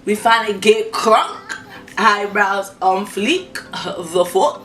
We finally get crunk, eyebrows on fleek, the fuck.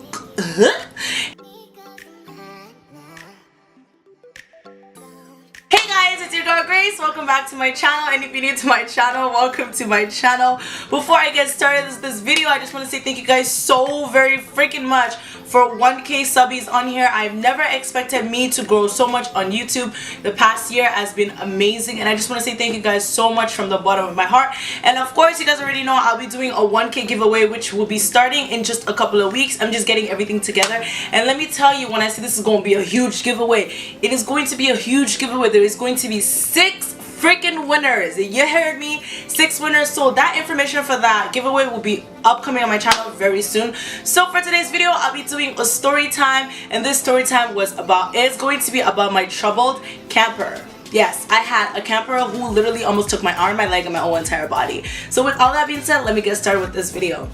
Hey guys, it's your girl Grace. Welcome back to my channel, and if you're new to my channel, welcome to my channel. Before I get started with this video, I just want to say thank you guys so very freaking much for 1K subbies on here. I've never expected me to grow so much on YouTube. The past year has been amazing, and I just want to say thank you guys so much from the bottom of my heart. And of course, you guys already know I'll be doing a 1K giveaway, which will be starting in just a couple of weeks. I'm just getting everything together, and let me tell you, when I say this is going to be a huge giveaway, it is going to be a huge giveaway. There is going to be 6 freaking winners. You heard me, 6 winners. So that information for that giveaway will be upcoming on my channel very soon. So for today's video, I'll be doing a story time, and this story time is going to be about my troubled camper. Yes, I had a camper who literally almost took my arm, my leg, and my whole entire body. So with all that being said, let me get started with this video.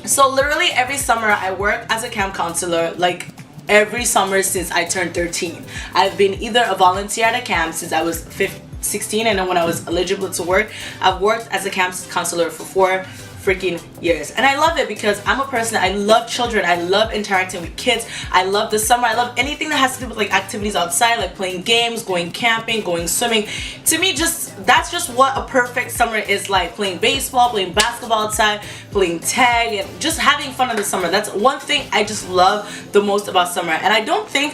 So literally every summer I work as a camp counselor, like every summer since I turned 13. I've been either a volunteer at a camp since I was 16, and then when I was eligible to work, I've worked as a camp counselor for 4 freaking years, and I love it because I'm a person, I love children, I love interacting with kids, I love the summer, I love anything that has to do with like activities outside, like playing games, going camping, going swimming. To me, that's just what a perfect summer is like. Playing baseball, playing basketball outside, playing tag, and just having fun in the summer. That's one thing I just love the most about summer. And I don't think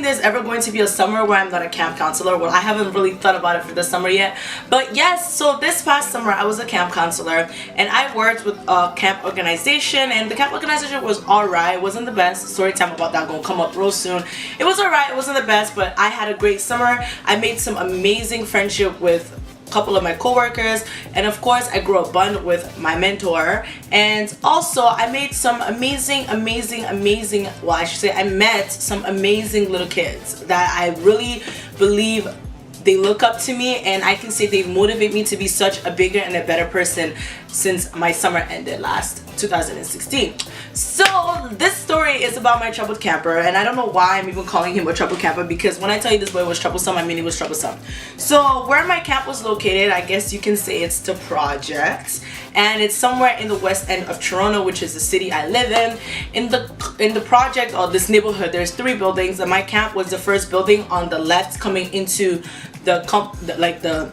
there's ever going to be a summer where I'm not a camp counselor. Well, I haven't really thought about it for this summer yet, but yes, so this past summer I was a camp counselor, and I worked with a camp organization, and the camp organization was alright. It wasn't the best. Story time about that gonna come up real soon. It was alright, it wasn't the best, but I had a great summer. I made some amazing friendship with a couple of my co-workers, and of course I grew a bond with my mentor, and also I made some amazing, well, I should say I met some amazing little kids that I really believe they look up to me, and I can say they motivate me to be such a bigger and a better person since my summer ended last 2016. So this story is about my troubled camper, and I don't know why I'm even calling him a troubled camper, because when I tell you this boy was troublesome, I mean he was troublesome. So where my camp was located, I guess you can say it's the project, and it's somewhere in the west end of Toronto, which is the city I live in. In the project, or this neighborhood, there's 3 buildings, and my camp was the first building on the left coming into the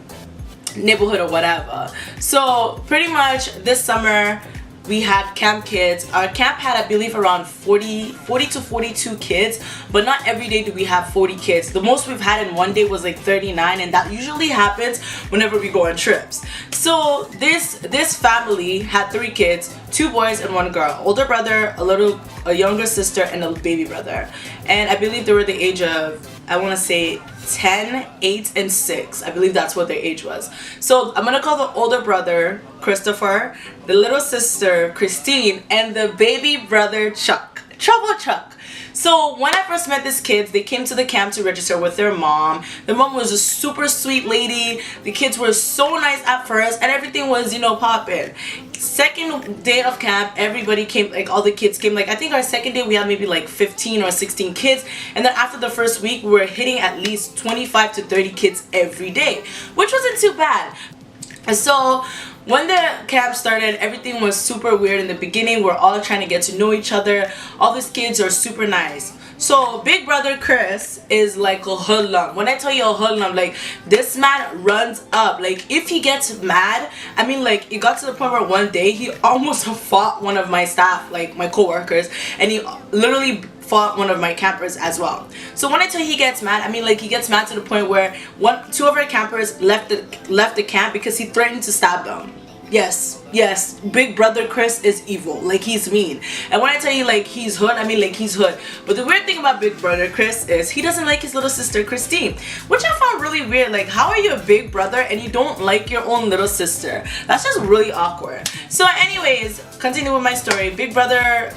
neighborhood or whatever. So pretty much this summer we had camp kids. Our camp had, I believe, around 40 to 42 kids, but not every day do we have 40 kids. The most we've had in one day was like 39, and that usually happens whenever we go on trips. So this family had 3 kids, 2 boys and 1 girl, older brother, a younger sister, and a baby brother. And I believe they were the age of, I want to say 10, 8, and 6. I believe that's what their age was. So I'm gonna call the older brother Christopher, the little sister Christine, and the baby brother Chuck. Trouble Chuck. So when I first met these kids, they came to the camp to register with their mom. The mom was a super sweet lady. The kids were so nice at first, and everything was, you know, popping. Second day of camp, everybody came, like all the kids came. Like I think our second day we had maybe like 15 or 16 kids, and then after the first week we were hitting at least 25 to 30 kids every day, which wasn't too bad. And so when the camp started, everything was super weird in the beginning. We're all trying to get to know each other. All these kids are super nice. So big brother Chris is like a hoodlum. When I tell you a hoodlum, like this man runs up. Like if he gets mad, I mean, like it got to the point where one day he almost fought one of my staff, like my co-workers, and he literally fought one of my campers as well. So when I tell you he gets mad, I mean like he gets mad to the point where 2 of our campers left the camp because he threatened to stab them. Yes, big brother Chris is evil. Like he's mean. And when I tell you like he's hood, I mean like he's hood. But the weird thing about big brother Chris is he doesn't like his little sister Christine, which I found really weird. Like, how are you a big brother and you don't like your own little sister? That's just really awkward. So anyways, continue with my story. Big brother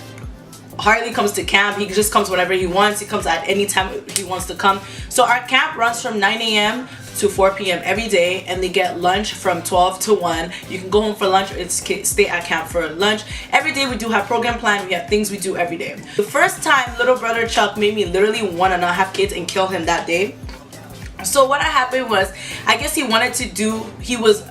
hardly comes to camp. He just comes whenever he wants. He comes at any time he wants to come. So our camp runs from 9 a.m. to 4 p.m. every day, and they get lunch from 12 to 1. You can go home for lunch or stay at camp for lunch. Every day we do have program plan. We have things we do every day. The first time little brother Chuck made me literally want to not have kids and kill him that day. So what happened was, I guess he was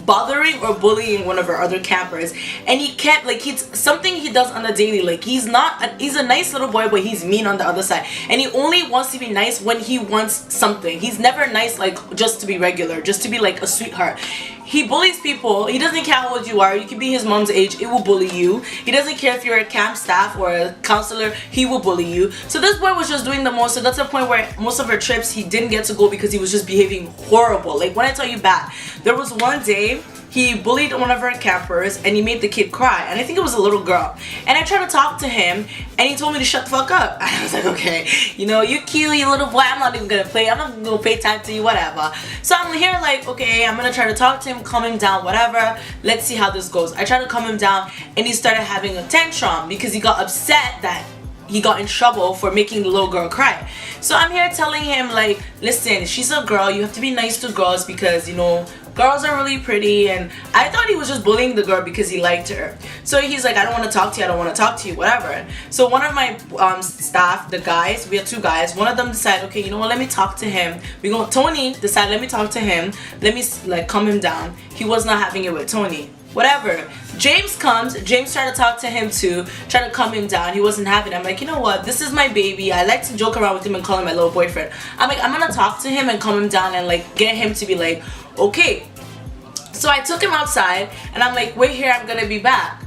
bothering or bullying one of our other campers, and he kept like, he's something he does on a daily, like he's a nice little boy, but he's mean on the other side, and he only wants to be nice when he wants something. He's never nice like just to be regular, just to be like a sweetheart. He bullies people. He doesn't care how old you are. You can be his mom's age, it will bully you. He doesn't care if you're a camp staff or a counselor, he will bully you. So this boy was just doing the most. So that's the point where most of our trips he didn't get to go because he was just behaving horrible. Like when I tell you bad, there was one day he bullied one of our campers and he made the kid cry, and I think it was a little girl, and I tried to talk to him and he told me to shut the fuck up. And I was like, okay, you know, you cute, you little boy, I'm not even gonna play, I'm not gonna pay time to you, whatever. So I'm here like, okay, I'm gonna try to talk to him, calm him down, whatever, let's see how this goes. I tried to calm him down and he started having a tantrum because he got upset that he got in trouble for making the little girl cry. So I'm here telling him like, listen, she's a girl, you have to be nice to girls because, you know, girls are really pretty. And I thought he was just bullying the girl because he liked her. So he's like, I don't want to talk to you, I don't want to talk to you, whatever. So one of my staff, the guys, we had two guys, one of them decided, okay, you know what, let me talk to him. Tony decided, let me talk to him, let me like calm him down. He was not having it with Tony. Whatever. James comes. James tried to talk to him too, trying to calm him down. He wasn't having it. I'm like, you know what? This is my baby. I like to joke around with him and call him my little boyfriend. I'm like, I'm gonna talk to him and calm him down and like get him to be like, okay. So I took him outside and I'm like, wait here, I'm gonna be back.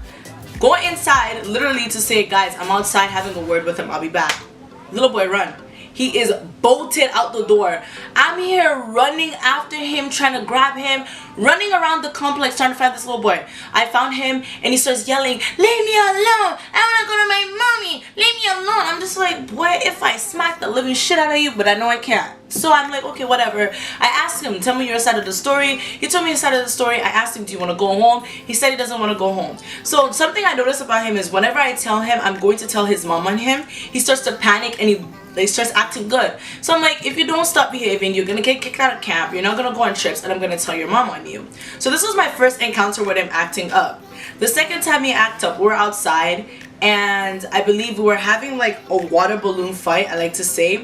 Go inside literally to say, guys, I'm outside having a word with him. I'll be back. Little boy, run. He is bolted out the door. I'm here running after him, trying to grab him, running around the complex trying to find this little boy. I found him and he starts yelling, leave me alone, I want to go to my mommy, leave me alone. I'm just like, boy, if I smack the living shit out of you, but I know I can't. So I'm like, okay, whatever. I asked him, tell me your side of the story. He told me his side of the story. I asked him, do you want to go home? He said he doesn't want to go home. So something I noticed about him is whenever I tell him I'm going to tell his mom on him, he starts to panic and he starts acting good. So I'm like, if you don't stop behaving, you're gonna get kicked out of camp, you're not gonna go on trips, and I'm gonna tell your mom on you. So this was my first encounter with him acting up. The second time he acted up, we were outside, and I believe we were having like a water balloon fight, I like to say,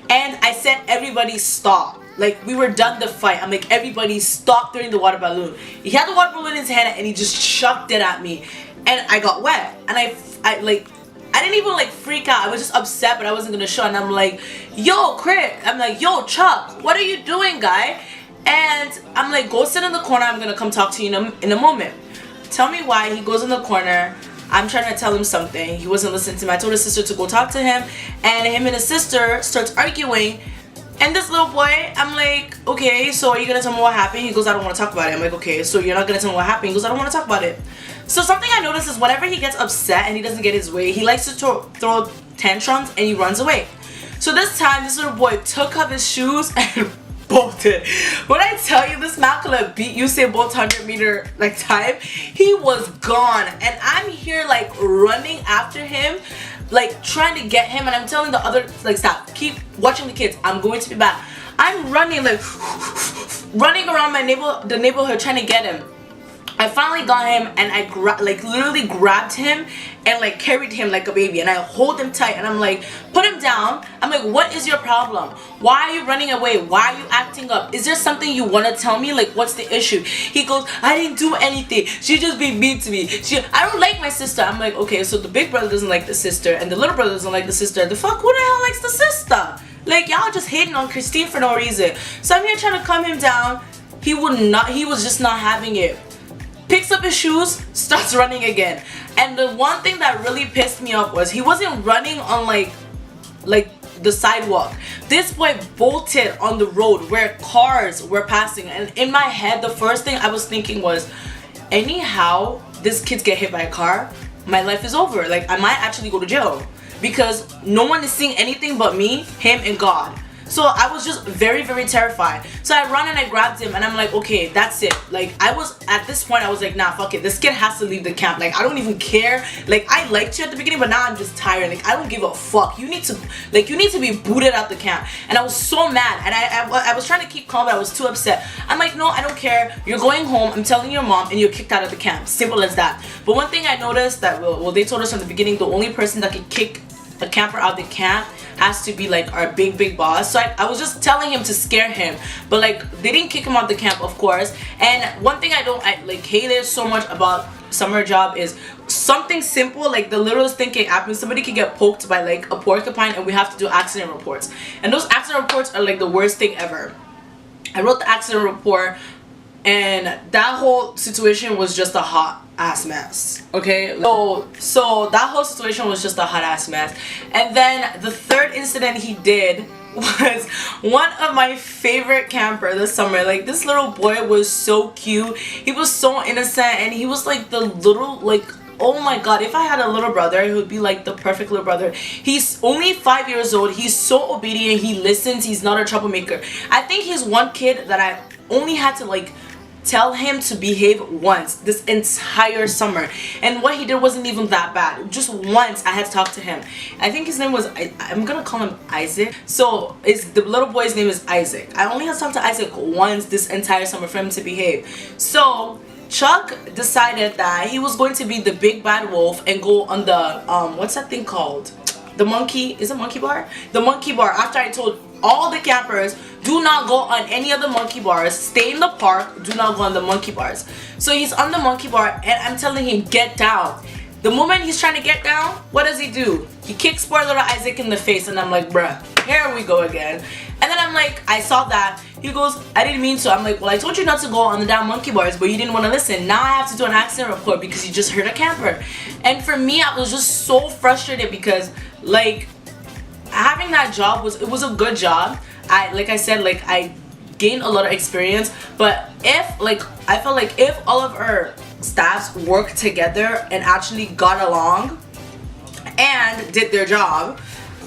and I said everybody stop. Like we were done the fight. I'm like, everybody stop during the water balloon. He had the water balloon in his hand and he just chucked it at me, and I got wet, and I didn't even like freak out. I was just upset, but I wasn't gonna show. And I'm like, yo, Crit. I'm like, yo, Chuck, what are you doing, guy? And I'm like, go sit in the corner. I'm gonna come talk to you in a moment. Tell me why. He goes in the corner. I'm trying to tell him something. He wasn't listening to me. I told his sister to go talk to him, and him and his sister starts arguing. And this little boy, I'm like, okay, so are you gonna tell me what happened? He goes, I don't want to talk about it. I'm like, okay, so you're not gonna tell me what happened? He goes, I don't want to talk about it. So something I noticed is whenever he gets upset and he doesn't get his way, he likes to throw tantrums and he runs away. So this time, this little boy took off his shoes and bolted. When I tell you this man could have beat Usain Bolt's 100-meter like time, he was gone. And I'm here like running after him, like trying to get him, and I'm telling the other, like, stop, keep watching the kids, I'm going to be back. I'm running like running around the neighborhood trying to get him. I finally got him, and I literally grabbed him and like carried him like a baby, and I hold him tight, and I'm like, put him down. I'm like, what is your problem? Why are you running away? Why are you acting up? Is there something you want to tell me? Like, what's the issue? He goes, I didn't do anything. She just being mean to me. I don't like my sister. I'm like, okay, so the big brother doesn't like the sister, and the little brother doesn't like the sister. The fuck, who the hell likes the sister? Like, y'all just hating on Christine for no reason. So I'm here trying to calm him down. He was just not having it. Picks up his shoes, starts running again. And the one thing that really pissed me off was he wasn't running on like the sidewalk. This boy bolted on the road where cars were passing. And in my head, the first thing I was thinking was, anyhow this kid get hit by a car, my life is over. Like, I might actually go to jail because no one is seeing anything but me, him, and God. So I was just very, very terrified. So I run and I grabbed him, and I'm like, okay, that's it. Like, at this point I was like, nah, fuck it, this kid has to leave the camp. Like, I don't even care. Like, I liked you at the beginning, but now I'm just tired. Like, I don't give a fuck. You need to be booted out the camp. And I was so mad, and I was trying to keep calm, but I was too upset. I'm like, no, I don't care. You're going home. I'm telling your mom, and you're kicked out of the camp. Simple as that. But one thing I noticed that, well, they told us from the beginning, the only person that could kick the camper of the camp has to be like our big boss. So I was just telling him to scare him, but like they didn't kick him out the camp, of course. And one thing I like hated so much about summer job is something simple, like the littlest thing can happen. Somebody can get poked by like a porcupine and we have to do accident reports, and those accident reports are like the worst thing ever. I wrote the accident report and that whole situation was just a hot ass mess. Okay, so that whole situation was just a hot ass mess. And then the third incident he did was one of my favorite camper this summer. Like, this little boy was so cute, he was so innocent, and he was like the little, like, oh my god, if I had a little brother, he would be like the perfect little brother. He's only 5 years old, he's so obedient, he listens, he's not a troublemaker. I think he's one kid that I only had to like tell him to behave once this entire summer, and what he did wasn't even that bad. Just once I had to talk to him. I think his name was, I'm gonna call him Isaac. So the little boy's name is Isaac. I only had to talk to Isaac once this entire summer for him to behave. So Chuck decided that he was going to be the big bad wolf and go on the what's that thing called, the monkey, is it monkey bar? The monkey bar. After I told all the campers, do not go on any of the monkey bars, stay in the park, do not go on the monkey bars. So he's on the monkey bar and I'm telling him, get down. The moment he's trying to get down, what does he do? He kicks poor little Isaac in the face, and I'm like, bruh, here we go again. And then I'm like, I saw that. He goes, I didn't mean to. I'm like, well, I told you not to go on the damn monkey bars, but you didn't want to listen. Now I have to do an accident report because you just hurt a camper. And for me, I was just so frustrated because, like, having that job was a good job. Like I said, like, I gained a lot of experience, but if, like, I felt like if all of our staffs worked together and actually got along and did their job,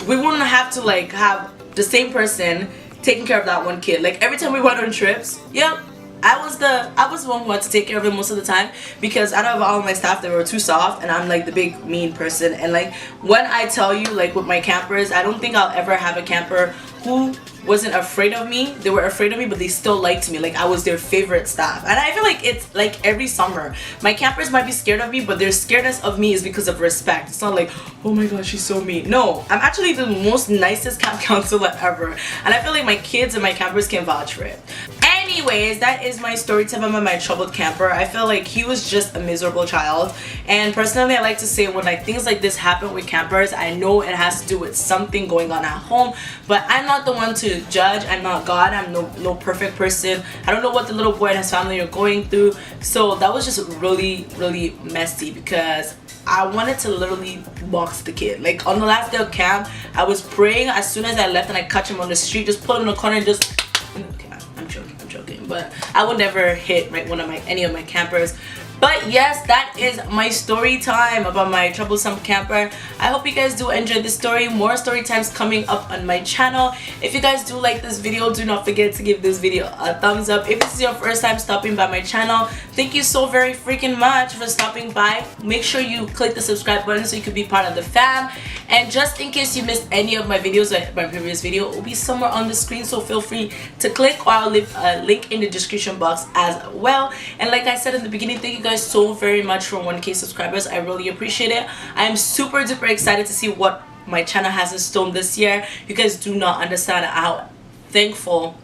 we wouldn't have to like have the same person taking care of that one kid. Like, every time we went on trips, yep, I was the one who had to take care of him most of the time, because out of all my staff, they were too soft and I'm like the big mean person. And like, when I tell you, like, with my campers, I don't think I'll ever have a camper who wasn't afraid of me. They were afraid of me, but they still liked me. Like, I was their favorite staff. And I feel like it's like every summer, my campers might be scared of me, but their scaredness of me is because of respect. It's not like, oh my god, she's so mean. No, I'm actually the most nicest camp counselor ever, and I feel like my kids and my campers can vouch for it. Anyways, that is my story time about my troubled camper. I feel like he was just a miserable child, and personally I like to say, when like things like this happen with campers, I know it has to do with something going on at home, but I'm not the one to judge. I'm not God. I'm no perfect person. I don't know what the little boy and his family are going through. So that was just really messy, because I wanted to literally box the kid. Like, on the last day of camp, I was praying as soon as I left and I catch him on the street, just put him in the corner and just, okay, I'm joking, but I would never hit like any of my campers. But yes, that is my story time about my troublesome camper. I hope you guys do enjoy this story. More story times coming up on my channel. If you guys do like this video, do not forget to give this video a thumbs up. If this is your first time stopping by my channel, thank you so very freaking much for stopping by. Make sure you click the subscribe button so you can be part of the fam. And just in case you missed any of my videos, like my previous video, it will be somewhere on the screen, so feel free to click, or I'll leave a link in the description box as well. And like I said in the beginning, thank you guys so very much for 1K subscribers. I really appreciate it. I am super duper excited to see what my channel has in store this year. You guys do not understand how thankful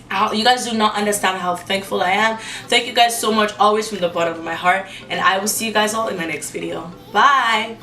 I am. Thank you guys so much, always from the bottom of my heart, and I will see you guys all in my next video. Bye.